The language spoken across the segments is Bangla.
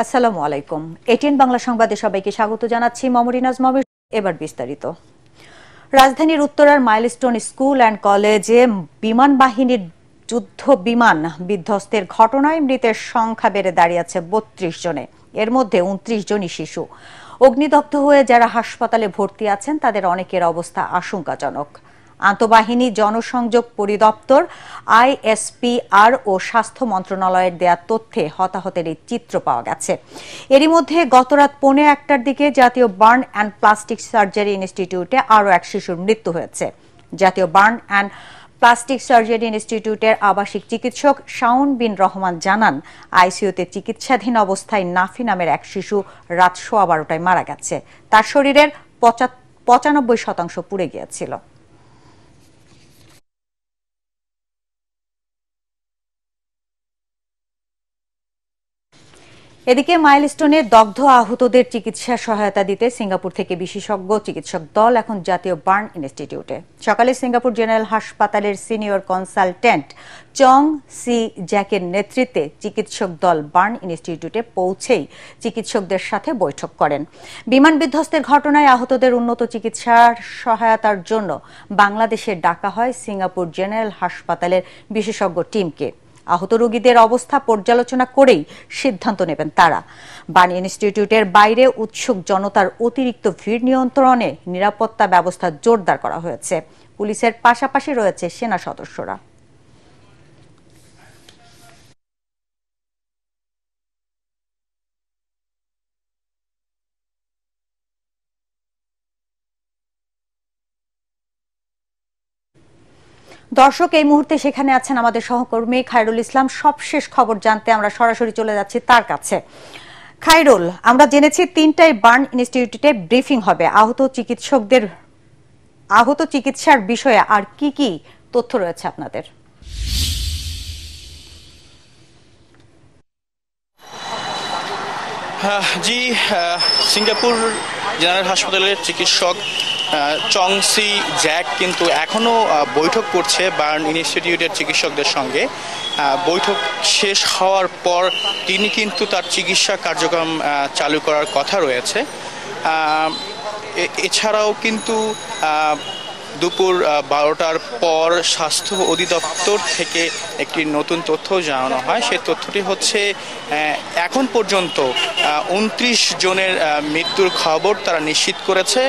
আসসালামু আলাইকুম। এটিএন বাংলা সংবাদে সবাইকে স্বাগত জানাচ্ছি। মমরিনাজ মমির। এবার বিস্তারিত। রাজধানীর উত্তরার মাইলস্টোন স্কুল অ্যান্ড কলেজে বিমান বাহিনীর যুদ্ধ বিমান বিধ্বস্তের ঘটনায় মৃতের সংখ্যা বেড়ে দাঁড়িয়েছে ৩২ জনে। এর মধ্যে ২৯ জনই শিশু। অগ্নিদগ্ধ হয়ে যারা হাসপাতালে ভর্তি আছেন তাদের অনেকের অবস্থা আশঙ্কাজনক। আন্তঃবাহিনী জনসংযোগ পরিদপ্তর আইএসপিআর ও স্বাস্থ্য মন্ত্রণালয়ের দেয়া তথ্যে হতাহতের এই চিত্র পাওয়া গেছে। এরই মধ্যে গতরাত ১:১টার দিকে জাতীয় বার্ন অ্যান্ড প্লাস্টিক সার্জারি ইনস্টিটিউটে আরও এক শিশুর মৃত্যু হয়েছে। জাতীয় বার্ন অ্যান্ড প্লাস্টিক সার্জারি ইনস্টিটিউটের আবাসিক চিকিৎসক শাওন বিন রহমান জানান, আইসিইউতে চিকিৎসাধীন অবস্থায় নাফি নামের এক শিশু রাত ১:১২টায় মারা গেছে। তার শরীরের ৯৫% পুড়ে গিয়েছিল। এদিকে মাইলস্টোনে দগ্ধ আহতদের চিকিৎসা সহায়তা দিতে সিঙ্গাপুর থেকে বিশেষজ্ঞ চিকিৎসক দল এখন জাতীয় বার্ন ইনস্টিটিউটে। সকালে সিঙ্গাপুর জেনারেল হাসপাতালের সিনিয়র কনসালটেন্ট চং সি জ্যাকের নেতৃত্বে চিকিৎসক দল বার্ন ইনস্টিটিউটে পৌঁছেই চিকিৎসকদের সাথে বৈঠক করেন। বিমান বিধ্বস্তের ঘটনায় আহতদের উন্নত চিকিৎসার সহায়তার জন্য বাংলাদেশে ডাকা হয় সিঙ্গাপুর জেনারেল হাসপাতালের বিশেষজ্ঞ টিমকে। আহত রোগীদের অবস্থা পর্যালোচনা করেই সিদ্ধান্ত নেবেন তারা। বার্ন ইনস্টিটিউটের বাইরে উৎসুক জনতার অতিরিক্ত ভিড় নিয়ন্ত্রণে নিরাপত্তা ব্যবস্থা জোরদার করা হয়েছে। পুলিশের পাশাপাশি রয়েছে সেনা সদস্যরা। দর্শক, এই মুহূর্তে সেখানে আছেন আমাদের সহকর্মী খায়রুল ইসলাম। সবশেষ খবর জানতে আমরা সরাসরি চলে যাচ্ছি তার কাছে। খায়রুল, আমরা জেনেছি ৩টায় বার্ন ইনস্টিটিউটে ব্রিফিং হবে। আহত চিকিৎসার বিষয়ে আর কি কি তথ্য রয়েছে আপনাদের? জি, সিঙ্গাপুর জেনারেল হাসপাতালের চিকিৎসক চং সি জ্যাক কিন্তু এখনও বৈঠক করছে বার্ন ইনস্টিটিউটের চিকিৎসকদের সঙ্গে। বৈঠক শেষ হওয়ার পর তিনি কিন্তু তার চিকিৎসা কার্যক্রম চালু করার কথা রয়েছে। এছাড়াও কিন্তু দুপুর ১২টার পর স্বাস্থ্য অধিদপ্তর থেকে একটি নতুন তথ্য জানানো হয়। সেই তথ্যটি হচ্ছে এখন পর্যন্ত ২৯ জনের মৃত্যুর খবর তারা নিশ্চিত করেছে,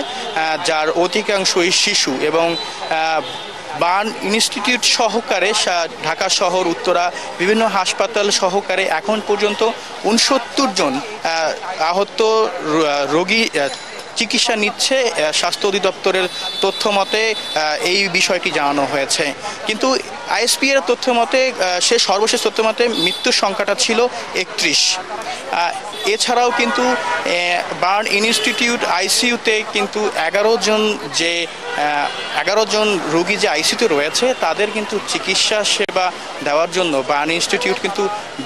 যার অধিকাংশই শিশু। এবং বার্ন ইনস্টিটিউট সহকারে ঢাকা শহর, উত্তরা বিভিন্ন হাসপাতাল সহকারে এখন পর্যন্ত ৬৯ জন আহত রোগী চিকিৎসা নিচ্ছে। স্বাস্থ্য অধিদপ্তরের তথ্য মতে এই বিষয়টি জানানো হয়েছে। কিন্তু আইএসপি এর তথ্য মতে, সর্বশেষ তথ্য মতে মৃত্যুর সংখ্যাটা ছিল ৩১। এছাড়াও কিন্তু বার্ন ইনস্টিটিউট আইসিইউতে কিন্তু ১১ জন রোগী যে আইসিইউতে রয়েছে তাদের কিন্তু চিকিৎসা সেবা দেওয়ার জন্য বার্ন ইনস্টিটিউট কিন্তু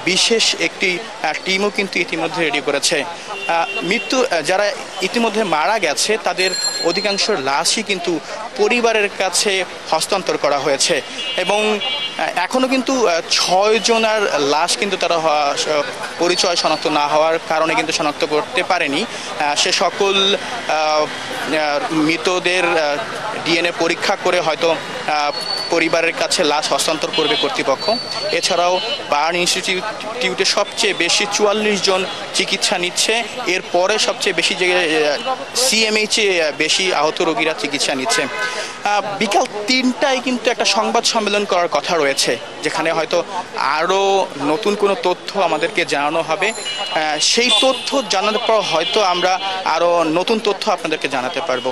বিশেষ একটি টিমও কিন্তু ইতিমধ্যে রেডি করেছে। যারা ইতিমধ্যে মারা গেছে তাদের অধিকাংশ লাশই কিন্তু পরিবারের কাছে হস্তান্তর করা হয়েছে। এবং এখনও কিন্তু ৬ জনের লাশ কিন্তু তারা পরিচয় শনাক্ত না হওয়ার কারণে কিন্তু শনাক্ত করতে পারেনি। সে সকল মৃতদের ডিএনএ পরীক্ষা করে হয়তো পরিবারের কাছে লাশ হস্তান্তর করবে কর্তৃপক্ষ। এছাড়াও বার্ন ইনস্টিটিউটে সবচেয়ে বেশি ৪৪ জন চিকিৎসা নিচ্ছে। এরপরে সবচেয়ে বেশি সিএমএইচে বেশি আহত রোগীরা চিকিৎসা নিচ্ছে। বিকাল ৩টায় কিন্তু একটা সংবাদ সম্মেলন করার কথা রয়েছে, যেখানে হয়তো আরও নতুন কোনো তথ্য আমাদেরকে জানানো হবে। সেই তথ্য জানার পর হয়তো আমরা আরও নতুন তথ্য আপনাদেরকে জানাতে পারবো।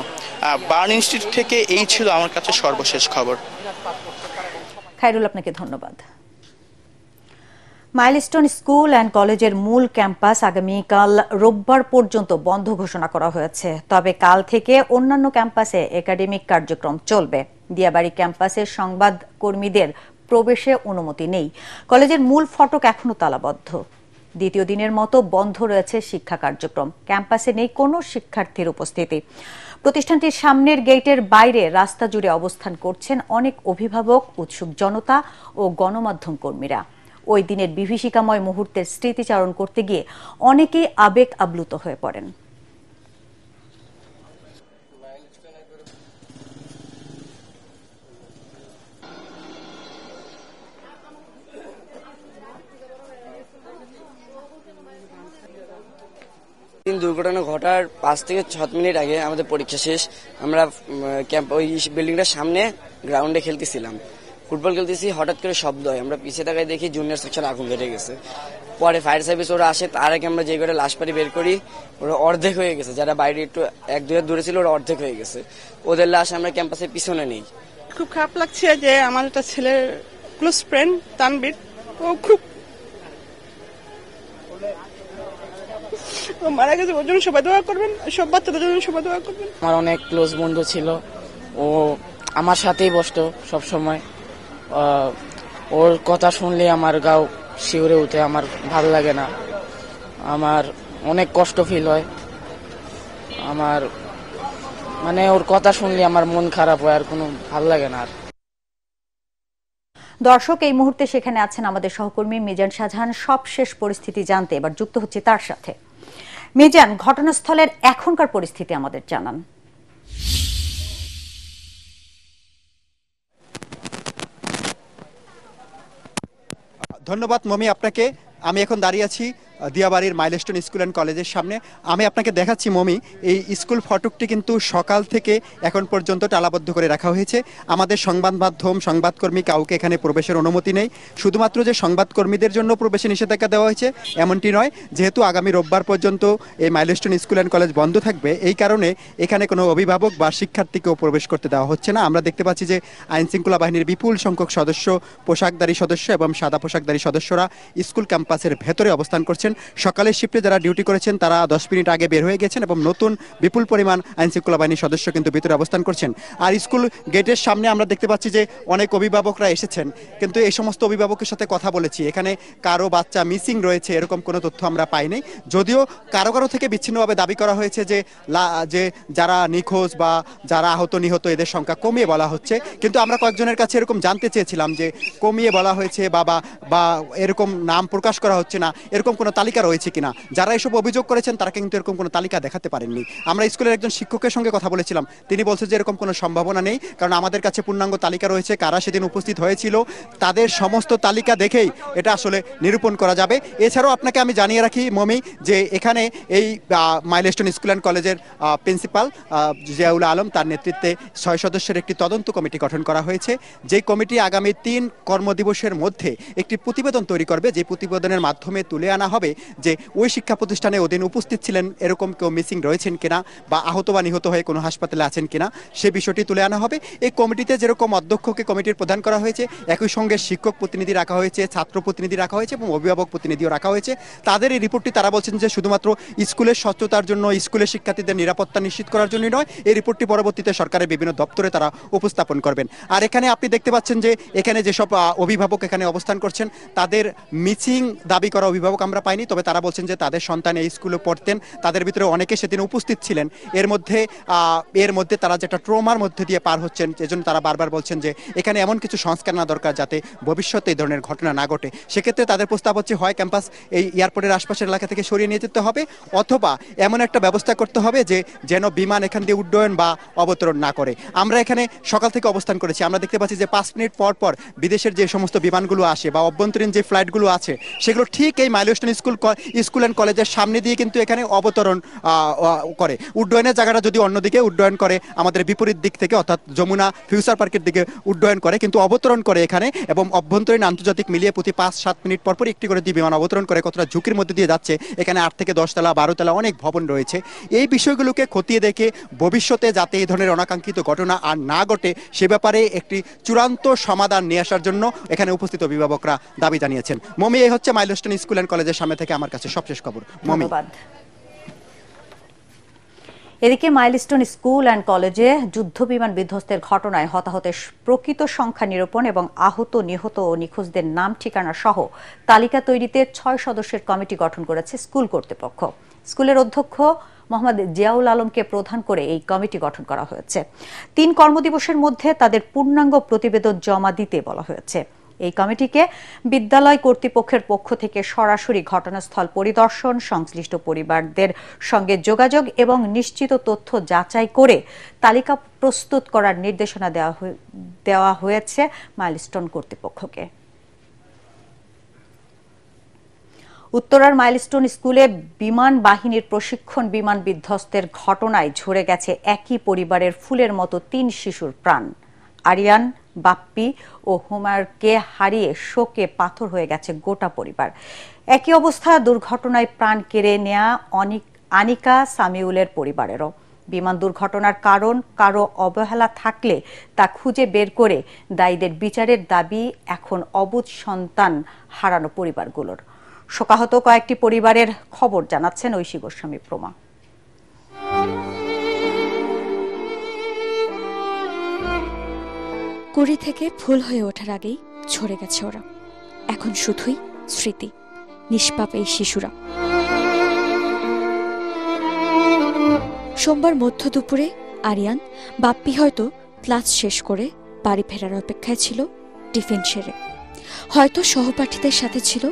বার্ন ইনস্টিটিউট থেকে এই ছিল আমার কাছে সর্বশেষ খবর। খায়রুল, আপনাকে ধন্যবাদ। মাইলস্টোন স্কুল অ্যান্ড কলেজের মূল ক্যাম্পাস আগামীকাল রোববার পর্যন্ত বন্ধ ঘোষণা করা হয়েছে। তবে কাল থেকে অন্যান্য ক্যাম্পাসে একাডেমিক কার্যক্রম চলবে। দিয়াবাড়ি ক্যাম্পাসে সংবাদ কর্মীদের প্রবেশে অনুমতি নেই। কলেজের মূল ফটক এখনো তালাবদ্ধ। দ্বিতীয় দিনের মতো বন্ধ রয়েছে শিক্ষা কার্যক্রম। ক্যাম্পাসে নেই কোনো শিক্ষার্থীর উপস্থিতি। প্রতিষ্ঠানটির সামনের গেটের বাইরে রাস্তা জুড়ে অবস্থান করছেন অনেক অভিভাবক, উৎসুক জনতা ও গণমাধ্যম কর্মীরা। ওই দিনের বিভীষিকাময় মুহূর্তের স্মৃতিচারণ করতে গিয়ে অনেকেই আবেগ আপ্লুত হয়ে পড়েন। দুর্ঘটনা ঘটার 5 থেকে 7 মিনিট আগে আমাদের পরীক্ষা শেষ। আমরা ক্যাম্প ওই বিল্ডিংটার সামনে গ্রাউন্ডে খেলতেছিলাম, ফুটবল খেলতেছি, হঠাৎ করে শব্দ হয়। আমরা পিছিয়ে তাকায় দেখি জুনিয়র সেকশন আগুন ধরে গেছে। পরে ফায়ার সার্ভিস ওরা আসে, তার আগে আমরা যে করে লাশ পাড়ি বের করি, ওরা অর্ধেক হয়ে গেছে। যারা বাইরে একটু 1-2 হাত দূরে ছিল ওরা অর্ধেক হয়ে গেছে। ওদের লাশ আমরা ক্যাম্পাসের পিছনে নেই। খুব খারাপ লাগছে যে আমার একটা ছেলের ক্লোজ ফ্রেন্ড তানবীর, ও মারা গেছে। ওর জন্য সবাই দোয়া করবেন, সব বাচ্চাদের জন্য সবাই দোয়া করবেন। আমার অনেক ক্লোজ বন্ধু ছিল, ও আমার সাথেই বসতো সব সময়। ওর কথা শুনলে আমার গাও শিউরে উঠে, আমার ভালো লাগে না, আমার অনেক কষ্ট ফিল হয়। আমার মানে ওর কথা শুনলে আমার মন খারাপ হয়, আর কোনো ভালো লাগে না। আর দর্শক, এই মুহূর্তে সেখানে আছেন আমাদের সহকর্মী মিজান শাহজাহান। সবশেষ পরিস্থিতি জানতে এবার যুক্ত হচ্ছে তার সাথে। মিজান, ঘটনাস্থলের এখনকার পরিস্থিতি আমাদের জানান। ধন্যবাদ মমি আপনাকে। আমি এখন দাঁড়িয়ে আছি দিয়াবাড়ির মাইলস্টোন স্কুল অ্যান্ড কলেজের সামনে। আমি আপনাকে দেখাচ্ছি মমি, এই স্কুল ফটকটি কিন্তু সকাল থেকে এখন পর্যন্ত তালাবদ্ধ করে রাখা হয়েছে। আমাদের সংবাদ মাধ্যম, সংবাদকর্মী কাউকে এখানে প্রবেশের অনুমতি নেই। শুধুমাত্র যে সংবাদকর্মীদের জন্য প্রবেশে নিষেধাজ্ঞা দেওয়া হয়েছে এমনটি নয়, যেহেতু আগামী রোববার পর্যন্ত এই মাইলস্টোন স্কুল অ্যান্ড কলেজ বন্ধ থাকবে, এই কারণে এখানে কোনো অভিভাবক বা শিক্ষার্থীকেও প্রবেশ করতে দেওয়া হচ্ছে না। আমরা দেখতে পাচ্ছি যে আইনশৃঙ্খলা বাহিনীর বিপুল সংখ্যক সদস্য, পোশাকধারী সদস্য এবং সাদা পোশাকধারী সদস্যরা স্কুল ক্যাম্পাসের ভেতরে অবস্থান করছেন। সকালের শিফটে যারা ডিউটি করেছেন তারা 10 মিনিট আগে বের হয়ে গেছেন এবং নতুন বিপুল পরিমাণ আইনশৃঙ্খলা বাহিনীর সদস্য কিন্তু ভিতরে অবস্থান করছেন। আর স্কুল গেটের সামনে আমরা দেখতে পাচ্ছি যে অনেক অভিভাবকরা এসেছেন, কিন্তু এই সমস্ত অভিভাবকের সাথে কথা বলেছি, এখানে কারো বাচ্চা মিসিং রয়েছে এরকম কোনো তথ্য আমরা পাইনি। যদিও কারো কারো থেকে বিচ্ছিন্নভাবে দাবি করা হয়েছে যে যারা নিখোঁজ বা যারা আহত নিহত এদের সংখ্যা কমিয়ে বলা হচ্ছে, কিন্তু আমরা কয়েকজনের কাছে এরকম জানতে চেয়েছিলাম যে কমিয়ে বলা হয়েছে বা এরকম নাম প্রকাশ করা হচ্ছে না, এরকম কোনো তালিকা রয়েছে কিনা। যারা এসব অভিযোগ করেছেন তারা কিন্তু এরকম কোনো তালিকা দেখাতে পারেননি। আমরা স্কুলের একজন শিক্ষকের সঙ্গে কথা বলেছিলাম, তিনি বলছেন যে এরকম কোনো সম্ভাবনা নেই, কারণ আমাদের কাছে পূর্ণাঙ্গ তালিকা রয়েছে কারা সেদিন উপস্থিত হয়েছিল, তাদের সমস্ত তালিকা দেখেই এটা আসলে নিরূপণ করা যাবে। এছাড়াও আপনাকে আমি জানিয়ে রাখি মমি, যে এখানে এই মাইলস্টোন স্কুল অ্যান্ড কলেজের প্রিন্সিপাল জিয়াউল আলম, তার নেতৃত্বে 6 সদস্যের একটি তদন্ত কমিটি গঠন করা হয়েছে। যে কমিটি আগামী 3 কর্মদিবসের মধ্যে একটি প্রতিবেদন তৈরি করবে, যে প্রতিবেদনের মাধ্যমে তুলে আনা হবে যে ওই শিক্ষা প্রতিষ্ঠানে ওদিন উপস্থিত ছিলেন এরকম কেউ মিসিং রয়েছেন কিনা বা আহত বা নিহত হয়ে কোনো হাসপাতালে আছেন কিনা, সে বিষয়টি তুলে আনা হবে। এই কমিটিতে যেরকম অধ্যক্ষকে কমিটির প্রধান করা হয়েছে, একই সঙ্গে শিক্ষক প্রতিনিধি রাখা হয়েছে, ছাত্র প্রতিনিধি রাখা হয়েছে এবং অভিভাবক প্রতিনিধিও রাখা হয়েছে। তাদের এই রিপোর্টটি তারা বলছেন যে শুধুমাত্র স্কুলের স্বচ্ছতার জন্য, স্কুলের শিক্ষার্থীদের নিরাপত্তা নিশ্চিত করার জন্যই নয়, এই রিপোর্টটি পরবর্তীতে সরকারের বিভিন্ন দপ্তরে তারা উপস্থাপন করবেন। আর এখানে আপনি দেখতে পাচ্ছেন যে এখানে যেসব অভিভাবক এখানে অবস্থান করছেন, তাদের মিসিং দাবি করা অভিভাবক আমরা পাইনি, তবে তারা বলছেন যে তাদের সন্তান এই স্কুলে পড়তেন, তাদের ভিতরে অনেকে সেদিন উপস্থিত ছিলেন। এর মধ্যে তারা যেটা ট্রমার মধ্যে দিয়ে পার হচ্ছেন, এজন্য তারা বারবার বলছেন যে এখানে এমন কিছু সংস্কার না দরকার যাতে ভবিষ্যতে এই ধরনের ঘটনা না ঘটে। সেক্ষেত্রে তাদের প্রস্তাব হচ্ছে হয় ক্যাম্পাস এই এয়ারপোর্টের আশপাশের এলাকা থেকে সরিয়ে নিয়ে যেতে হবে, অথবা এমন একটা ব্যবস্থা করতে হবে যে যেন বিমান এখান দিয়ে উড্ডয়ন বা অবতরণ না করে। আমরা এখানে সকাল থেকে অবস্থান করেছি, আমরা দেখতে পাচ্ছি যে 5 মিনিট পর পর বিদেশের যে সমস্ত বিমানগুলো আসে বা অভ্যন্তরীণ যে ফ্লাইটগুলো আছে, সেগুলো ঠিক এই মাইলস্টোন স্কুল অ্যান্ড কলেজের সামনে দিয়ে কিন্তু এখানে অবতরণ করে। উড্ডয়নের জায়গাটা যদি অন্যদিকে উড্ডয়ন করে আমাদের বিপরীত দিক থেকে, অর্থাৎ যমুনা ফিউচার পার্কের দিকে উড্ডয়ন করে, কিন্তু অবতরণ করে এখানে এবং অভ্যন্তরীণ আন্তর্জাতিক মিলিয়ে প্রতি 5-7 মিনিট পরপর একটি করে বিমান অবতরণ করে। কতটা ঝুঁকির মধ্যে দিয়ে যাচ্ছে, এখানে 8 থেকে 10 তলা 12 তলা অনেক ভবন রয়েছে। এই বিষয়গুলোকে খতিয়ে দেখে ভবিষ্যতে যাতে এই ধরনের অনাকাঙ্ক্ষিত ঘটনা আর না ঘটে সে ব্যাপারে একটি চূড়ান্ত সমাধান নিয়ে আসার জন্য এখানে উপস্থিত অভিভাবকরা দাবি জানিয়েছেন। মমি, এই হচ্ছে মাইলস্টোন স্কুল অ্যান্ড কলেজের সামনে থেকে আমার কাছে সবশেষ খবর। মমি। এদিকে মাইলস্টোন স্কুল অ্যান্ড কলেজে যুদ্ধ বিমান বিধ্বস্তের ঘটনায় হতাহতের প্রকৃত সংখ্যা নিরূপণ এবং আহত, নিহত ও নিখোঁজদের নাম ঠিকানা সহ তালিকা তৈরিতে 6 সদস্যের কমিটি গঠন করেছে স্কুল কর্তৃপক্ষ। স্কুলের অধ্যক্ষ মোহাম্মদ জিয়াউল আলমকে প্রধান করে এই কমিটি গঠন করা হয়েছে। 3 কর্মদিবসের মধ্যে তাদের পূর্ণাঙ্গ প্রতিবেদন জমা দিতে বলা হয়েছে। এই কমিটিকে বিদ্যালয় কর্তৃপক্ষের পক্ষ থেকে সরাসরি ঘটনাস্থল পরিদর্শন, সংশ্লিষ্ট পরিবারদের সঙ্গে যোগাযোগ এবং নিশ্চিত তথ্য যাচাই করে তালিকা প্রস্তুত করার নির্দেশনা দেওয়া হয়েছে মাইলস্টোন কর্তৃপক্ষকে। উত্তরার মাইলস্টোন স্কুলে বিমান বাহিনীর প্রশিক্ষণ বিমান বিধ্বস্তের ঘটনায় ঝরে গেছে একই পরিবারের ফুলের মতো 3 শিশুর প্রাণ। আরিয়ান, বাপ্পি ও হুমায়ুরকে হারিয়ে শোকে পাথর হয়ে গেছে গোটা পরিবার। একই অবস্থা দুর্ঘটনায় প্রাণ কেড়ে নেয়া আনিকা, সামিউলের পরিবারেরও। বিমান দুর্ঘটনার কারণ কারো অবহেলা থাকলে তা খুঁজে বের করে দায়ীদের বিচারের দাবি এখন অবুঝ সন্তান হারানো পরিবারগুলোর। শোকাহত কয়েকটি পরিবারের খবর জানাচ্ছেন ঐশী গোস্বামী প্রমা। কুড়ি থেকে ফুল হয়ে ওঠার আগেই ঝরে গেছে ওরা। এখন শুধুই স্মৃতি, নিষ্পাপ এই শিশুরা। সোমবার মধ্য দুপুরে আরিয়ান, বাপ্পি হয়তো ক্লাস শেষ করে বাড়ি ফেরার অপেক্ষায় ছিল টিফিন সেরে। হয়তো সহপাঠীদের সাথে ছিল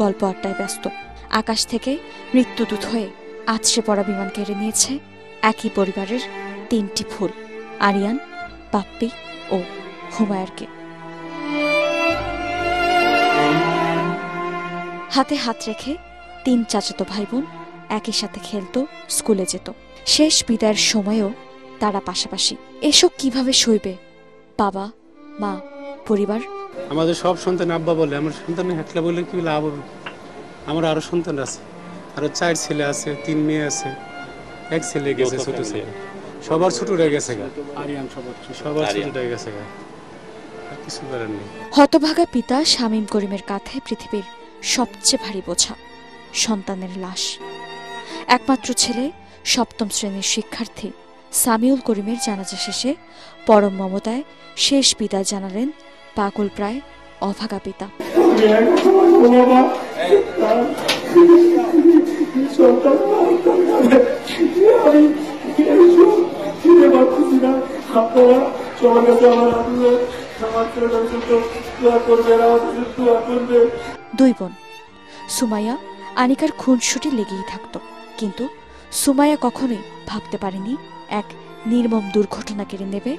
গল্প আড্ডায় ব্যস্ত। আকাশ থেকে মৃত্যুদূত হয়ে আছড়ে পড়া বিমান কেড়ে নিয়েছে একই পরিবারের 3টি ফুল, আরিয়ান, বাপ্পি ও হুমায়ুরকে। হাতে হাত রেখে 3 চাচাতো ভাই বোন একই সাথে খেলতো, স্কুলে যেত। শেষ বিদায়ের সময়ও তারা পাশাপাশি। এসব কিভাবে সইবে বাবা, মা, পরিবার? আমাদের সব সন্তান আব্বা বলে, আমার সন্তান একলা বলে কি লাভ হবে? আমার আরো সন্তান আছে, আরো 4 ছেলে আছে, 3 মেয়ে আছে, 1 ছেলে গেছে, ছোট ছেলে। সবার ছোট রয়ে গেছে, সবার ছোট রয়ে গেছে, কিছু করার নেই। হতভাগা পিতা শামীম করিমের কাঁধে পৃথিবীর সবচেয়ে ভারী বোঝা, সন্তানের লাশ। একমাত্র ছেলে 7ম শ্রেণীর শিক্ষার্থী সামিউল করিমের জানাজা শেষে পরম মমতায় শেষ বিদায় জানালেন পাগল প্রায় অভাগা পিতা। দুই বোন সুমাইয়া, আনিকার খুনসুটি লেগেই থাকত, কিন্তু সুমাইয়া কখনোই ভাবতে পারেনি এক নির্মম দুর্ঘটনা কেড়ে নেবে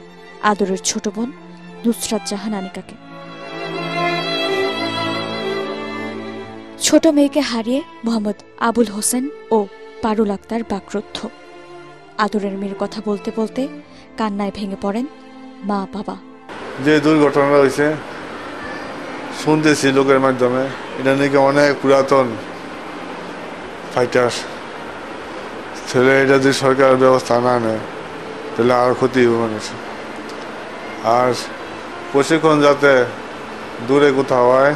আদরের ছোট বোন নুসরাত জাহান আনিকাকে। ছোট মেয়েকে হারিয়ে মোহাম্মদ আবুল হোসেন ও পারুল আক্তার বাকরুদ্ধ। আদরের মেয়ের কথা বলতে বলতে কান্নায় ভেঙে পড়েন মা, বাবা। যে দুর্ঘটনা হয়েছে শুনতেছি লোকের মাধ্যমে, এটা নাকি অনেক পুরাতন ফাইটার ছেলে। এটা যদি সরকার ব্যবস্থা না নেয় তাহলে আর ক্ষতি হবে মানুষের। আর প্রশিক্ষণ যাতে দূরে কোথাও হয়,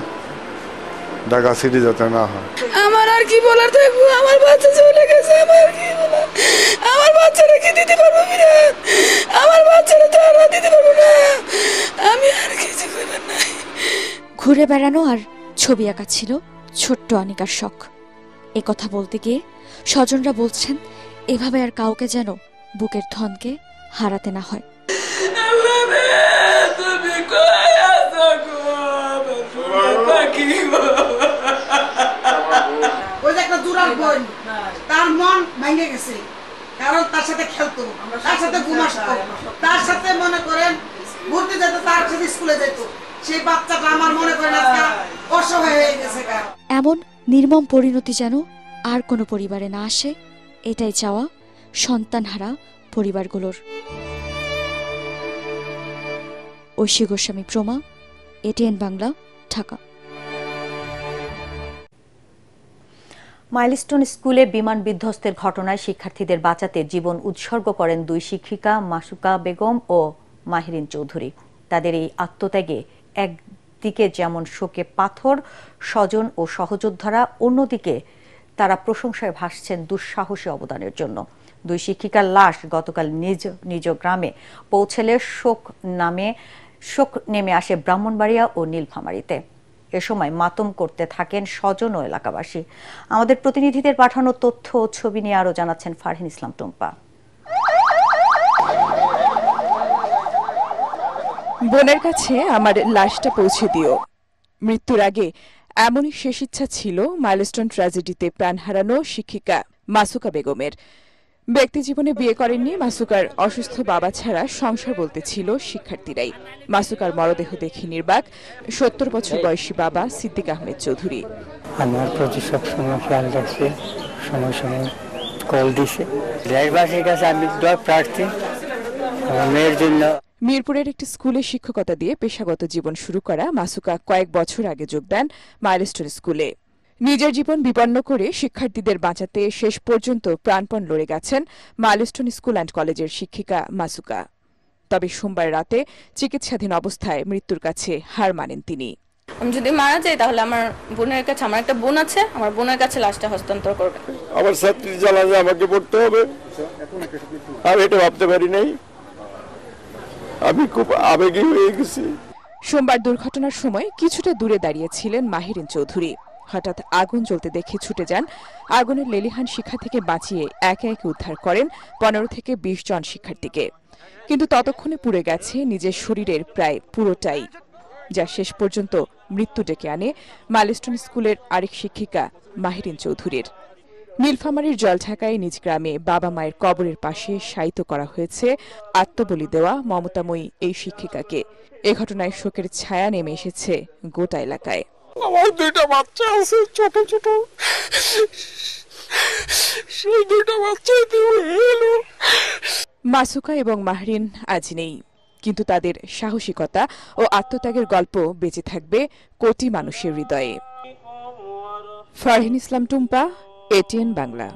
ঢাকা সিটি যাতে না হয়। আমার আর কি বলার থাকবো, আমার বাচ্চা চলে গেছে, আমার কি বলার, আমার বাচ্চারা কি দিতে পারবো না, আমার বাচ্চারা তো আর দিতে পারবো না, আমি আর কিছু করার নাই। ঘুরে বেড়ানো আর ছবি আঁকা ছিল ছোট্ট আনিকার শখ। এ কথা বলতে গিয়ে স্বজনরা বলছেন এভাবে আর কাউকে যেন বুকের ধনকে হারাতে না হয়। তার মন ভেঙে গেছে, কারণ তার সাথে খেলতো, তার সাথে ঘুমাতো, তার সাথে মনে করেন ঘুরতে যেত, তার সাথে স্কুলে যেত। সেই বাচ্চাটা আমার মনে করেন আজকে অসহায় হয়ে গেছে। এমন নির্মম পরিণতি যেন আর কোনো পরিবারে না আসে, এটাই চাওয়া সন্তানহারা পরিবারগুলোর। ঐশী গোস্বামী প্রমা, এটিএন বাংলা, ঢাকা। মাইলস্টোন স্কুলে বিমান বিধ্বস্তের ঘটনায় শিক্ষার্থীদের বাঁচাতে জীবন উৎসর্গ করেন 2 শিক্ষিকা মাসুকা বেগম ও মাহিরিন চৌধুরী। তাদের এই আত্মত্যাগে একদিকে যেমন শোকে পাথর স্বজন ও সহযোদ্ধারা, অন্যদিকে তারা প্রশংসায় ভাসছেন দুঃসাহসী অবদানের জন্য। 2 শিক্ষিকার লাশ গতকাল নিজ নিজ গ্রামে পৌঁছলে শোক নেমে আসে ব্রাহ্মণবাড়িয়া ও নীলফামারীতে। এ সময় মাতম করতে থাকেন স্বজন ও এলাকাবাসী। আমাদের প্রতিনিধিদের পাঠানো তথ্য ও ছবি নিয়ে আরো জানাচ্ছেন ফারহিন ইসলাম টুম্পা। বোনের কাছে আমার লাশটা পৌঁছে দিও, মৃত্যুর আগে এমনই শেষ ইচ্ছা ছিল মাইলস্টোন ট্র্যাজেডিতে প্রাণ হারানো শিক্ষিকা মাসুকা বেগমের। ব্যক্তিজীবনে বিয়ে করেননি মাসুকার অসুস্থ বাবা ছাড়া সংসার বলতে ছিল শিক্ষার্থীরাই। মাসুকার মরদেহ দেখে নির্বাক ৭০ বছর বয়সী বাবা সিদ্দিক আহমেদ চৌধুরী। আমার প্রতি সবসময় খেয়াল রাখছে, সময় সময় কল দিছে। দেশবাসীর কাছে আমি দোয়া প্রার্থী আমার মেয়ের জন্য। মিরপুরের একটি স্কুলে শিক্ষকতা দিয়ে পেশাগত জীবন শুরু করা মাসুকা কয়েক বছর আগে যোগ দেন মাইলস্টোন স্কুলে। নিজের জীবন বিপন্ন করে শিক্ষার্থীদের বাঁচাতে শেষ পর্যন্ত প্রাণপণ লড়ে গেছেন মাইলস্টোন স্কুল অ্যান্ড কলেজের শিক্ষিকা মাসুকা। তবে সোমবার রাতে চিকিৎসাধীন অবস্থায় মৃত্যুর কাছে হার মানেন তিনি। আমি যদি মারা যাই তাহলে আমার বোনের কাছে, আমার একটা বোন আছে, আমার বোনের কাছে লাশটা হস্তান্তর করবে। আমার ছাত্রী জানাজা আমাকে পড়তে হবে, আমি এটা ভাবতে পারি নাই। আমি খুব আবেগী হয়ে গেছি। সোমবার দুর্ঘটনার সময় কিছুটা দূরে দাঁড়িয়েছিলেন মাহিরিন চৌধুরী। হঠাৎ আগুন জ্বলতে দেখে ছুটে যান। আগুনের লেলিহান শিখা থেকে বাঁচিয়ে একে একে উদ্ধার করেন ১৫ থেকে ২০ জন শিক্ষার্থীকে। কিন্তু ততক্ষণে পুড়ে গেছে নিজের শরীরের প্রায় পুরোটাই, যা শেষ পর্যন্ত মৃত্যু ডেকে আনে মাইলস্টোন স্কুলের আরেক শিক্ষিকা মাহিরিন চৌধুরীর। নীলফামারীর জলঢাকায় নিজ গ্রামে বাবা মায়ের কবরের পাশে শায়িত করা হয়েছে আত্মবলি দেওয়া মমতাময়ী এই শিক্ষিকাকে। এ ঘটনায় শোকের ছায়া নেমে এসেছে গোটা এলাকায়। আমার দুইটা বাচ্চা আছে, ছোট ছোট, সেই দুইটা বাচ্চা মাসুকা এবং মাহরিন আজ নেই, কিন্তু তাদের সাহসিকতা ও আত্মত্যাগের গল্প বেঁচে থাকবে কোটি মানুষের হৃদয়ে। ফারহিন ইসলাম টুম্পা, এটিএন বাংলা।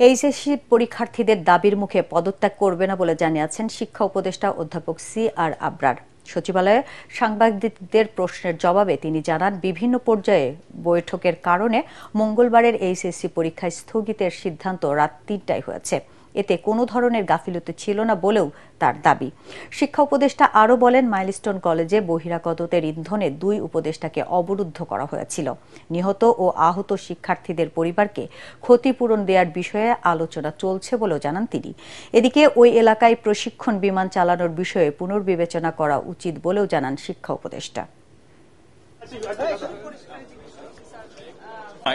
এইচএসসি পরীক্ষার্থীদের দাবির মুখে পদত্যাগ করবে না বলে জানিয়েছেন শিক্ষা উপদেষ্টা অধ্যাপক CR আবরার। সচিবালয়ে সাংবাদিকদের প্রশ্নের জবাবে তিনি জানান, বিভিন্ন পর্যায়ে বৈঠকের কারণে মঙ্গলবারের এইচএসসি পরীক্ষা স্থগিতের সিদ্ধান্ত রাত ৩টায় হয়েছে। এতে কোনো ধরনের গাফিলতি ছিল না বলেও তার দাবি। শিক্ষা উপদেষ্টা আরও বলেন, মাইলস্টোন কলেজে বহিরাগতদের ইন্ধনে ২ উপদেষ্টাকে অবরুদ্ধ করা হয়েছিল। নিহত ও আহত শিক্ষার্থীদের পরিবারকে ক্ষতিপূরণ দেওয়ার বিষয়ে আলোচনা চলছে বলেও জানান তিনি। এদিকে ওই এলাকায় প্রশিক্ষণ বিমান চালানোর বিষয়ে পুনর্বিবেচনা করা উচিত বলেও জানান শিক্ষা উপদেষ্টা।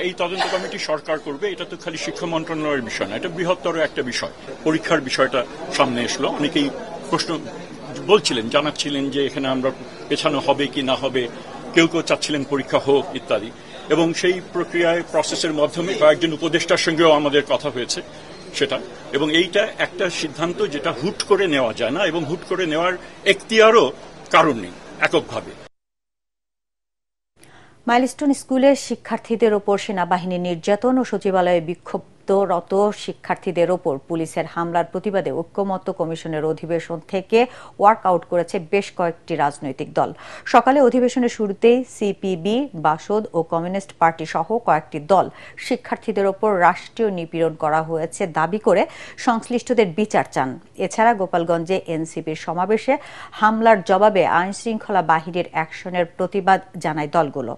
এই তদন্ত কমিটি সরকার করবে, এটা তো খালি শিক্ষা মন্ত্রণালয়ের বিষয় না, এটা বৃহত্তর একটা বিষয়। পরীক্ষার বিষয়টা সামনে এসলো, অনেকেই প্রশ্ন বলছিলেন, জানাচ্ছিলেন যে এখানে আমরা পেছানো হবে কি না হবে, কেউ কেউ চাচ্ছিলেন পরীক্ষা হোক ইত্যাদি। এবং সেই প্রক্রিয়ায় প্রসেসের মাধ্যমে কয়েকজন উপদেষ্টার সঙ্গেও আমাদের কথা হয়েছে সেটা, এবং এইটা একটা সিদ্ধান্ত যেটা হুট করে নেওয়া যায় না, এবং হুট করে নেওয়ার এখতিয়ারও কারণ নেই এককভাবে। মাইলস্টোন স্কুলের শিক্ষার্থীদের ওপর সেনাবাহিনীর নির্যাতন ও সচিবালয়ে বিক্ষুব্ধরত শিক্ষার্থীদের ওপর পুলিশের হামলার প্রতিবাদে ঐক্যমত্য কমিশনের অধিবেশন থেকে ওয়ার্কআউট করেছে বেশ কয়েকটি রাজনৈতিক দল। সকালে অধিবেশনের শুরুতেই সিপিবি, বাসদ ও কমিউনিস্ট পার্টি সহ কয়েকটি দল শিক্ষার্থীদের ওপর রাষ্ট্রীয় নিপীড়ন করা হয়েছে দাবি করে সংশ্লিষ্টদের বিচার চান। এছাড়া গোপালগঞ্জে এনসিপির সমাবেশে হামলার জবাবে আইনশৃঙ্খলা বাহিনীর অ্যাকশনের প্রতিবাদ জানায় দলগুলো।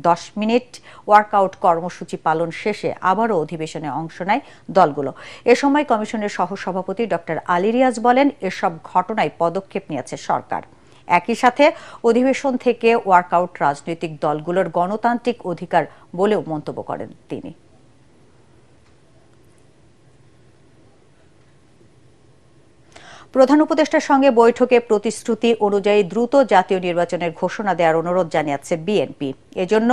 10 মিনিট ওয়ার্কআউট কর্মসূচি পালন শেষে আবারও অধিবেশনে অংশ নেয় দলগুলো। এ সময় কমিশনের সহসভাপতি ডক্টর আলী রিয়াজ বলেন, এসব ঘটনায় পদক্ষেপ নিয়েছে সরকার। একই সাথে অধিবেশন থেকে ওয়ার্কআউট রাজনৈতিক দলগুলোর গণতান্ত্রিক অধিকার বলেও মন্তব্য করেন তিনি। প্রধান উপদেষ্টার সঙ্গে বৈঠকে প্রতিশ্রুতি অনুযায়ী দ্রুত জাতীয় নির্বাচনের ঘোষণা দেওয়ার অনুরোধ জানিয়েছে বিএনপি। এজন্য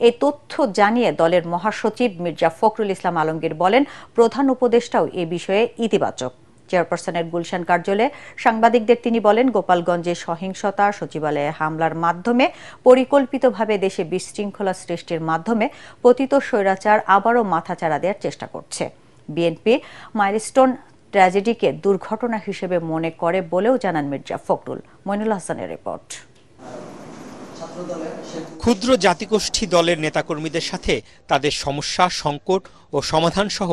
এই তথ্য জানিয়ে দলের মহাসচিব মির্জা ফখরুল ইসলাম আলমগীর বলেন, প্রধান উপদেষ্টাও এ বিষয়ে ইতিবাচক। চেয়ারপারসনের গুলশান কার্যালয়ে সাংবাদিকদের তিনি বলেন, গোপালগঞ্জে সহিংসতা, সচিবালয়ে হামলার মাধ্যমে পরিকল্পিতভাবে দেশে বিশৃঙ্খলা সৃষ্টির মাধ্যমে পতিত স্বৈরাচার আবারও মাথাচাড়া দেওয়ার চেষ্টা করছে। বিএনপি মাইলস্টোন ট্র্যাজেডিকে দুর্ঘটনা হিসেবে মনে করে বলেও জানান মির্জা ফখরুল। মইনুল হাসানের রিপোর্ট। ক্ষুদ্র জাতিগোষ্ঠী দলের নেতাকর্মীদের সাথে তাদের সমস্যা, সংকট ও সমাধান সহ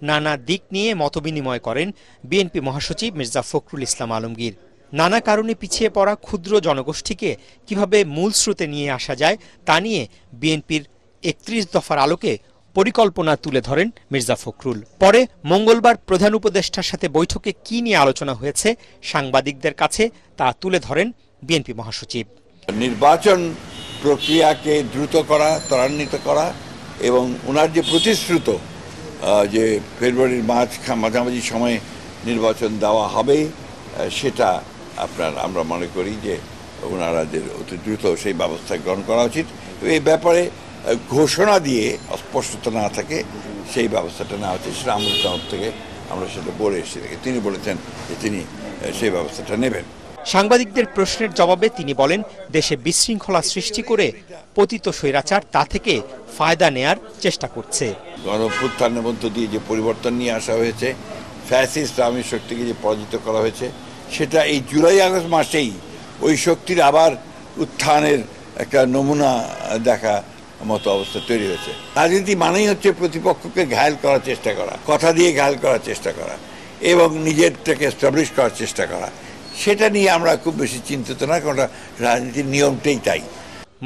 নানা দিক নিয়ে মতবিনিময় করেন বিএনপি মহাসচিব মির্জা ফখরুল ইসলাম আলমগীর। নানা কারণে পিছিয়ে পড়া ক্ষুদ্র জনগোষ্ঠীকে কিভাবে মূল স্রোতে নিয়ে আসা যায় তা নিয়ে বিএনপির 31 দফার আলোকে পরিকল্পনা তুলে ধরেন মির্জা ফখরুল। পরে মঙ্গলবার প্রধান উপদেষ্টার সাথে বৈঠকে কি নিয়ে আলোচনা হয়েছে সাংবাদিকদের কাছে তা তুলে ধরেন বিএনপি মহাসচিব। নির্বাচন প্রক্রিয়াকে দ্রুত করা, ত্বরান্বিত করা এবং ওনার যে প্রতিশ্রুত যে ফেব্রুয়ারির মাঝামাঝি সময়ে নির্বাচন দেওয়া হবে, সেটা আমরা মনে করি যে ওনারা যে অতি দ্রুত সেই ব্যবস্থা গ্রহণ করা উচিত। এই ব্যাপারে ঘোষণা দিয়ে অস্পষ্টতা না থাকে সেই ব্যবস্থাটা নেওয়া উচিত, সেটা আমাদের তরফ থেকে আমরা সেটা বলে এসেছি। তিনি বলেছেন যে তিনি সেই ব্যবস্থাটা নেবেন। সাংবাদিকদের প্রশ্নের জবাবে তিনি বলেন, দেশে বিশৃঙ্খলা সৃষ্টি করে পতিত স্বৈরাচার তা থেকে ফায়দা নেয়ার চেষ্টা করছে। গণঅভ্যুত্থানের মধ্য দিয়ে যে পরিবর্তন নিয়ে আসা হয়েছে, ফ্যাসিস্ট আওয়ামী শক্তিকে যে পরাজিত করা হয়েছে, সেটা এই জুলাই আগস্ট মাসেই ওই শক্তির আবার উত্থানের একটা নমুনা দেখা মতো অবস্থা তৈরি হয়েছে। রাজনীতি মানেই হচ্ছে প্রতিপক্ষকে ঘায়েল করার চেষ্টা করা, কথা দিয়ে ঘায়েল করার চেষ্টা করা এবং নিজেরটাকে এস্টাবলিশ করার চেষ্টা করা। সেটা নিয়ে আমরা খুব বেশি চিন্তিত না, কারণ রাজনীতির নিয়মটাই তাই।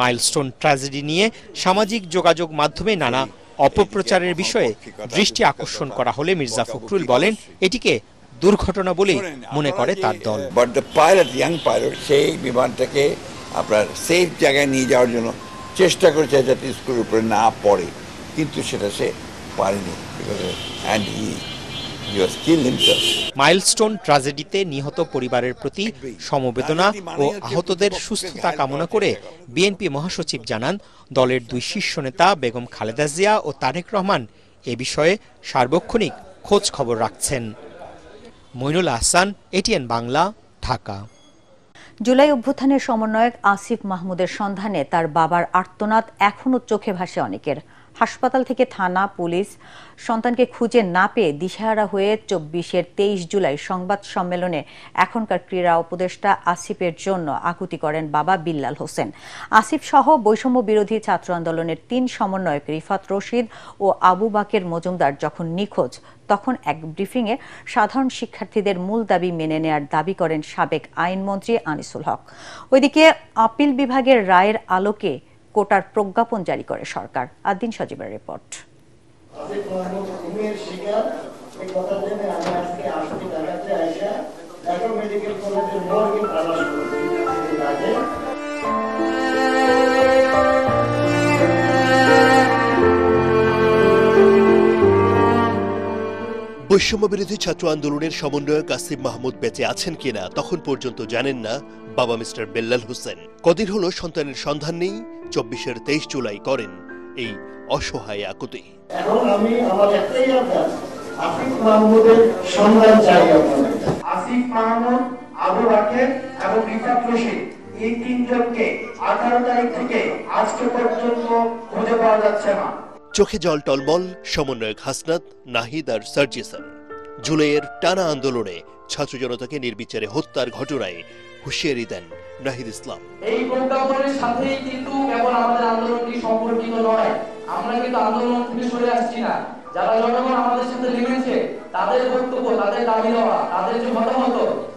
মাইলস্টোন ট্র্যাজেডি নিয়ে সামাজিক যোগাযোগ মাধ্যমে নানা অপপ্রচারের বিষয়ে দৃষ্টি আকর্ষণ করা হলে মির্জা ফখরুল বলেন, এটিকে দুর্ঘটনা বলেই মনে করে তার দল। But the pilot, young pilot, সেই বিমানটাকে আপনার সেফ জায়গায় নিয়ে যাওয়ার জন্য চেষ্টা করেছে যাতে স্কুলের উপরে না পড়ে, কিন্তু সেটা সে পারেনি। মাইলস্টোন ট্র্যাজেডিতে নিহত পরিবারের প্রতি সমবেদনা ও আহতদের সুস্থতা কামনা করে বিএনপি মহাসচিব জানান, দলের দুই শীর্ষ নেতা বেগম খালেদা জিয়া ও তারেক রহমান এ বিষয়ে সার্বক্ষণিক খোঁজ খবর রাখছেন। মইনুল আহসান, এটিএন বাংলা, ঢাকা। জুলাই অভ্যুত্থানের সমন্বয়ক আসিফ মাহমুদের সন্ধানে তার বাবার আর্তনাদ এখনো চোখে ভাসে অনেকের। হাসপাতাল থেকে থানা, পুলিশ সন্তানকে খুঁজে না পেয়ে দিশেহারা হয়ে 23 জুলাই সংবাদ সম্মেলনে এখনকার ক্রীড়া উপদেষ্টা আসিফের জন্য আকুতি করেন বাবা বিল্লাল হোসেন। আসিফ সহ বৈষম্য বিরোধী ছাত্র আন্দোলনের 3 সমন্বয়ক রিফাত রশিদ ও আবু বাকের মজুমদার যখন নিখোঁজ, তখন এক ব্রিফিংয়ে সাধারণ শিক্ষার্থীদের মূল দাবি মেনে নেয়ার দাবি করেন সাবেক আইনমন্ত্রী আনিসুল হক। ওইদিকে আপিল বিভাগের রায়ের আলোকে কোটার প্রজ্ঞাপন জারি করে সরকার। আদিন সজীবের রিপোর্ট। বৈষম্য বিরোধী ছাত্র আন্দোলনের সমন্বয়ক আসিফ মাহমুদ বেঁচে আছেন কিনা তখন পর্যন্ত জানেন না বাবা মিস্টার বেল্লাল হোসেন। কদিন হলো সন্তানের সন্ধান নেই, 23 জুলাই করেন এই অসহায় আকুতি। এখন আমি আমার একটাই আবদার, আসিফ মাহমুদের সন্ধান চাই আপনাদের। আসিফ মাহমুদ, আবু বাকের এবং রিফাত রশিদ, এই 3 জনকে 18 তারিখ থেকে আজকে পর্যন্ত খুঁজে পাওয়া যাচ্ছে না। চোখে জল টলমল সমন্বয়ক হাসনাত, নাহিদ আর সার্জিসার। জুলাইয়ের টানা আন্দোলনে ছাত্র জনতাকে নির্বিচারে হত্যার ঘটনায় হুঁশিয়ারি দেন নাহিদ ইসলাম। এই প্রজ্ঞাপনের সাথেই কিন্তু কেবল আমাদের আন্দোলনটি সম্পর্কিত নয়, আমরা কিন্তু আন্দোলন থেকে সরে আসছি না। যারা জনগণ আমাদের সাথে লেগেছে, তাদের বক্তব্য, তাদের দাবি দেওয়া, তাদের যে মতামত,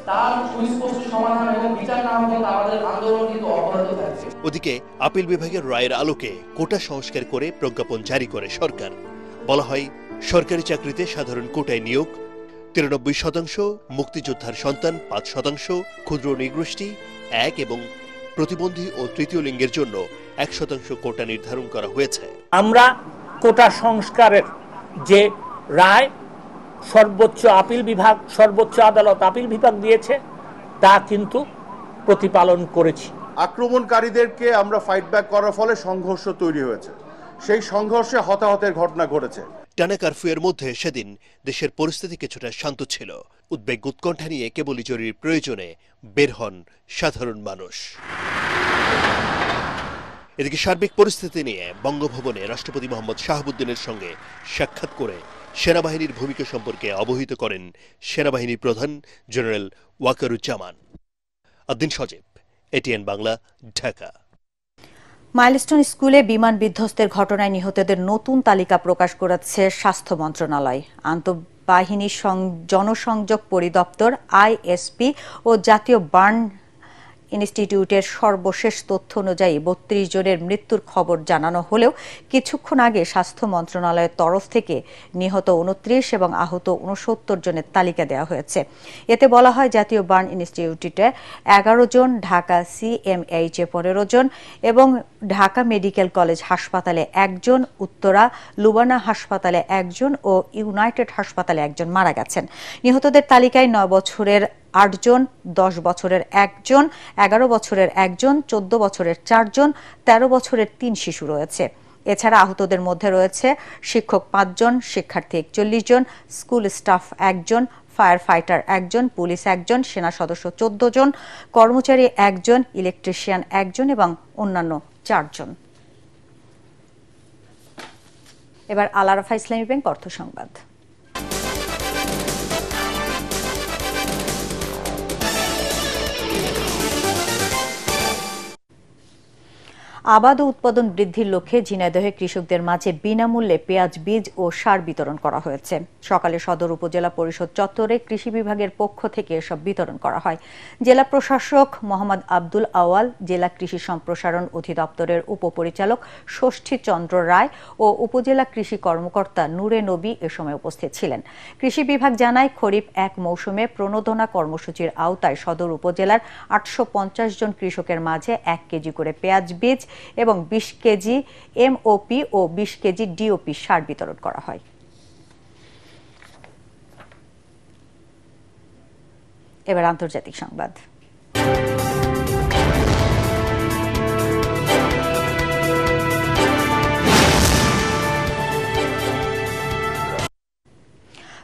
তার সুস্পষ্ট সমাধান এবং বিচার না হলে আমাদের আন্দোলন কিন্তু অব্যাহত থাকবে। ওদিকে আপিল বিভাগের রায়ের আলোকে কোটা সংস্কার করে প্রজ্ঞাপন জারি করে সরকার। বলা হয়, সরকারি চাকরিতে সাধারণ কোটায় নিয়োগ 93%, মুক্তিযোদ্ধার সন্তান 5%, ক্ষুদ্র নৃগোষ্ঠী 1 এবং প্রতিবন্ধী ও তৃতীয় লিঙ্গের জন্য 1% কোটা নির্ধারণ করা হয়েছে। আমরা কোটা সংস্কারের যে রায় সর্বোচ্চ আপিল বিভাগ, সর্বোচ্চ আদালত আপিল বিভাগ দিয়েছে, তা কিন্তু প্রতিপালন করেছি। আক্রমণকারীদেরকে আমরা ফাইট ব্যাক করার ফলে সংঘর্ষ তৈরি হয়েছে, সেই সংঘর্ষে হতাহতের ঘটনা ঘটেছে। টানা কারফিউয়ের মধ্যে সেদিন দেশের পরিস্থিতি কিছুটা শান্ত ছিল। উদ্বেগ উৎকণ্ঠা নিয়ে কেবলই জরুরি প্রয়োজনে বের হন সাধারণ মানুষ। এদিকে সার্বিক পরিস্থিতি নিয়ে বঙ্গভবনে রাষ্ট্রপতি মোহাম্মদ শাহাবুদ্দিনের সঙ্গে সাক্ষাৎ করে সেনাবাহিনীর ভূমিকা সম্পর্কে অবহিত করেন সেনাবাহিনী প্রধান জেনারেল ওয়াকারুজ্জামান। আদিন সজীব, এটিএন বাংলা, ঢাকা। মাইলস্টোন স্কুলে বিমান বিধ্বস্তের ঘটনায় নিহতদের নতুন তালিকা প্রকাশ করেছে স্বাস্থ্য মন্ত্রণালয়। আন্তঃবাহিনী জনসংযোগ পরিদপ্তর, আইএসপি ও জাতীয় বার্ন ইনস্টিটিউটের সর্বশেষ তথ্য অনুযায়ী ৩২ জনের মৃত্যুর খবর জানানো হলেও কিছুক্ষণ আগে স্বাস্থ্য মন্ত্রণালয়ের তরফ থেকে নিহত ২৯ এবং আহত ৬৯ জনের তালিকা দেওয়া হয়েছে। এতে বলা হয় জাতীয় বার্ন ইনস্টিটিউটে ১১ জন, ঢাকা CMH এ ১৫ জন এবং ঢাকা মেডিকেল কলেজ হাসপাতালে ১ জন, উত্তরা লুবানা হাসপাতালে ১ জন ও ইউনাইটেড হাসপাতালে ১ জন মারা গেছেন। নিহতদের তালিকায় ৯ বছরের ৮ জন, ১০ বছরের ১ জন, ১১ বছরের ১ জন, ১৪ বছরের ৪ জন, ১৩ বছরের ৩ শিশু রয়েছে। এছাড়া আহতদের মধ্যে রয়েছে শিক্ষক ৫ জন, শিক্ষার্থী ৪১ জন, স্কুল স্টাফ ১ জন, ফায়ার ফাইটার ১ জন, পুলিশ ১ জন, সেনা সদস্য ১৪ জন, কর্মচারী ১ জন, ইলেকট্রিশিয়ান ১ জন এবং অন্যান্য ৪ জন। এবার আল আরাফা ইসলামী ব্যাংক অর্থ সংবাদ। আবাদ ও উৎপাদন বৃদ্ধির লক্ষ্যে ঝিনাইদহে কৃষকদের মাঝে বিনামূল্যে পেঁয়াজ বীজ ও সার বিতরণ করা হয়েছে। সকালে সদর উপজেলা পরিষদ চত্বরে কৃষি বিভাগের পক্ষ থেকে এসব বিতরণ করা হয়। জেলা প্রশাসক মোহাম্মদ আব্দুল আওয়াল, জেলা কৃষি সম্প্রসারণ অধিদপ্তরের উপপরিচালক ষষ্ঠী চন্দ্র রায় ও উপজেলা কৃষি কর্মকর্তা নূরে নবী এ সময় উপস্থিত ছিলেন। কৃষি বিভাগ জানায়, খরিফ ১ মৌসুমে প্রণোদনা কর্মসূচির আওতায় সদর উপজেলার ৮৫০ জন কৃষকের মাঝে ১ কেজি করে পেঁয়াজ বীজ এবং ২০ কেজি MOP ও ২০ কেজি DOP সার বিতরণ করা হয়। এবার আন্তর্জাতিক সংবাদ।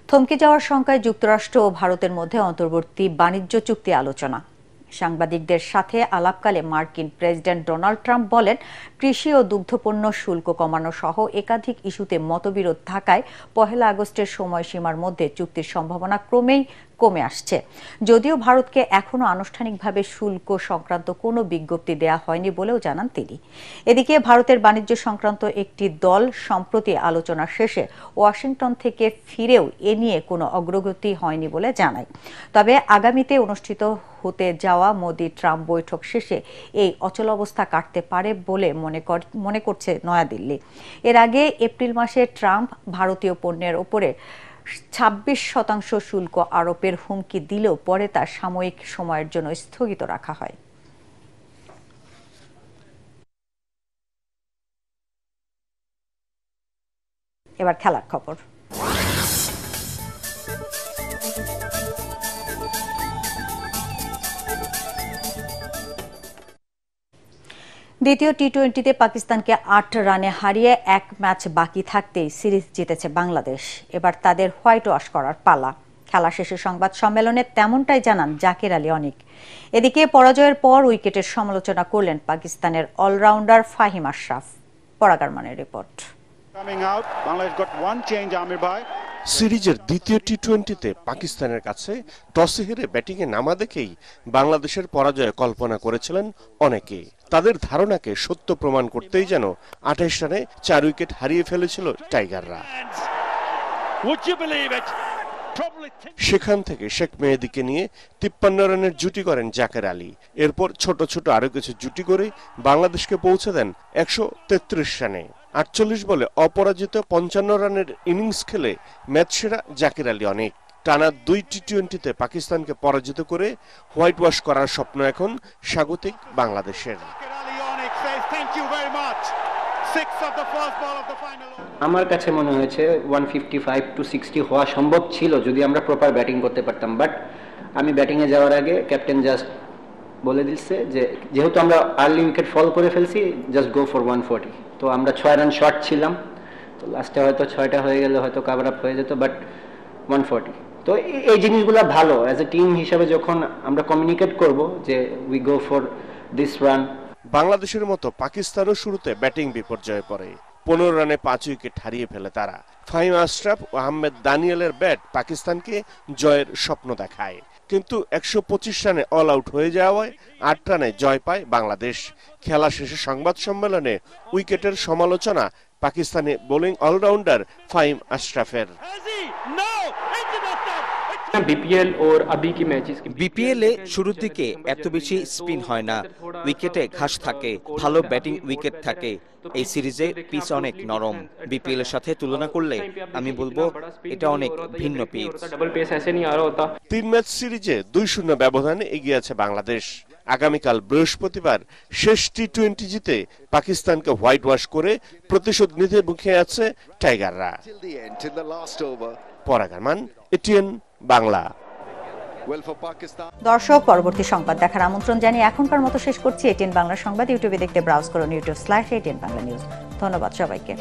থমকে যাওয়ার শঙ্কায় যুক্তরাষ্ট্র ও ভারতের মধ্যে অন্তর্বর্তী বাণিজ্য চুক্তি আলোচনা। সাংবাদিকদের সাথে আলাপকালে মার্কিন প্রেসিডেন্ট ডোনাল্ড ট্রাম্প বলেন, কৃষি ও দুগ্ধপণ্য শুল্ক কমানো সহ একাধিক ইস্যুতে মতবিরোধ থাকায় ১ আগস্টের সময়সীমার মধ্যে চুক্তির সম্ভাবনা ক্রমেই কমে আসছে। যদিও ভারতকে এখনো আনুষ্ঠানিকভাবে শুল্ক সংক্রান্ত কোনো বিজ্ঞপ্তি দেয়া হয়নি বলেও জানান তিনি। এদিকে ভারতের বাণিজ্য সংক্রান্ত একটি দল সম্প্রতি আলোচনা শেষে ওয়াশিংটন থেকে ফিরেও এ নিয়ে কোনো অগ্রগতি হয়নি বলে জানায়। তবে আগামীতে অনুষ্ঠিত হতে যাওয়া মোদি ট্রাম্প বৈঠক শেষে এই অচলাবস্থা কাটতে পারে বলে মনে করছে নয়াদিল্লি। এর আগে এপ্রিল মাসে ট্রাম্প ভারতীয় পণ্যের ওপরে ২৬% শুল্ক আরোপের হুমকি দিলেও পরে তা সাময়িক সময়ের জন্য স্থগিত রাখা হয়। এবার খেলার খবর। দ্বিতীয় টি-20তে পাকিস্তানকে ৮ রানে হারিয়ে ১ ম্যাচ বাকি থাকতেই সিরিজ জিতেছে বাংলাদেশ। এবার তাদের হোয়াইট ওয়াশ করার পালা। খেলা শেষে সংবাদ সম্মেলনে তেমনটাই জানান জাকের আলী অনিক। এদিকে পরাজয়ের পর উইকেটের সমালোচনা করলেন পাকিস্তানের অলরাউন্ডার ফাহিম আশরাফ। পরাগারমানের রিপোর্ট। সিরিজের দ্বিতীয় টি-20তে পাকিস্তানের কাছে টসে হেরে ব্যাটিংয়ে নামা দেখেই বাংলাদেশের পরাজয় কল্পনা করেছিলেন অনেকে। তাদের ধারণাকে সত্য প্রমাণ করতেই যেন ২৮ রানে ৪ উইকেট হারিয়ে ফেলেছিল টাইগাররা। সেখান থেকে শেখ মেহেদীকে নিয়ে ৫৩ রানের জুটি করেন জাকের আলী। এরপর ছোট ছোট আরো কিছু জুটি করে বাংলাদেশকে পৌঁছে দেন ১৩৩ রানে। ৪৮ বলে অপরাজিত ৫৫ রানের ইনিংস খেলে ম্যাচ সেরা জাকের আলী অনেক। টানা ২ টি-20তে পাকিস্তানকে পরাজিত করে হোয়াইট ওয়াশ করার স্বপ্ন এখন স্বাগতিক বাংলাদেশের। আমার কাছে মনে হয়েছে 155 to 60 হওয়া সম্ভব ছিল যদি আমরা প্রপার ব্যাটিং করতে পারতাম। বাট আমি ব্যাটিংয়ে যাওয়ার আগে ক্যাপ্টেন জাস্ট বলে দিচ্ছে যে যেহেতু আমরা আর্লি উইকেট ফল করে ফেলছি, জাস্ট গো ফর 140। তো আমরা 6 রান শর্ট ছিলাম, তো লাস্টে হয়তো 6টা হয়ে গেলে হয়তো কাভার আপ হয়ে যেত, বাট 140। তো এই জিনিসগুলো ভালো অ্যাজ এ টিম হিসাবে যখন আমরা কমিউনিকেট করব যে we go for this run. বাংলাদেশের মতো পাকিস্তানও শুরুতে ব্যাটিং বিপর্যয়ে পড়ে। ১৫ রানে ৫ উইকেট হারিয়ে ফেলে তারা। ফাহিম আশরাফ ও আহমেদ দানিয়েলের ব্যাট পাকিস্তানকে জয়ের স্বপ্ন দেখায়, কিন্তু ১২৫ রানে অল আউট হয়ে যাওয়ায় ৮ রানে জয় পায় বাংলাদেশ। খেলা শেষে সংবাদ সম্মেলনে উইকেটের সমালোচনা পাকিস্তানি বোলিং অলরাউন্ডার ফাহিম আশরাফের। বিপিএল এ শুরুর দিকে এত বেশি স্পিন হয় না, উইকেটে ঘাস থাকে, ভালো ব্যাটিং উইকেট থাকে। এই সিরিজে পিচ অনেক নরম। বিপিএল এর সাথে তুলনা করলে আমি বলবো এটা অনেক ভিন্ন পিচ। 3 ম্যাচ সিরিজে 2-0 ব্যবধানে এগিয়ে আছে বাংলাদেশ। আগামীকাল বৃহস্পতিবার শেষ টি-20 জিতে পাকিস্তানকে হোয়াইট ওয়াশ করে প্রতিশোধ নিতে মুখে আছে টাইগাররা। পরাগ আরমান, এটিএন বাংলা। দর্শক, পরবর্তী সংবাদ দেখার আমন্ত্রণ জানিয়ে এখনকার মতো শেষ করছি। এটিএন বাংলা সংবাদ ইউটিউবে দেখতে ব্রাউজ করুন youtube/ATN Bangla News। ধন্যবাদ সবাইকে।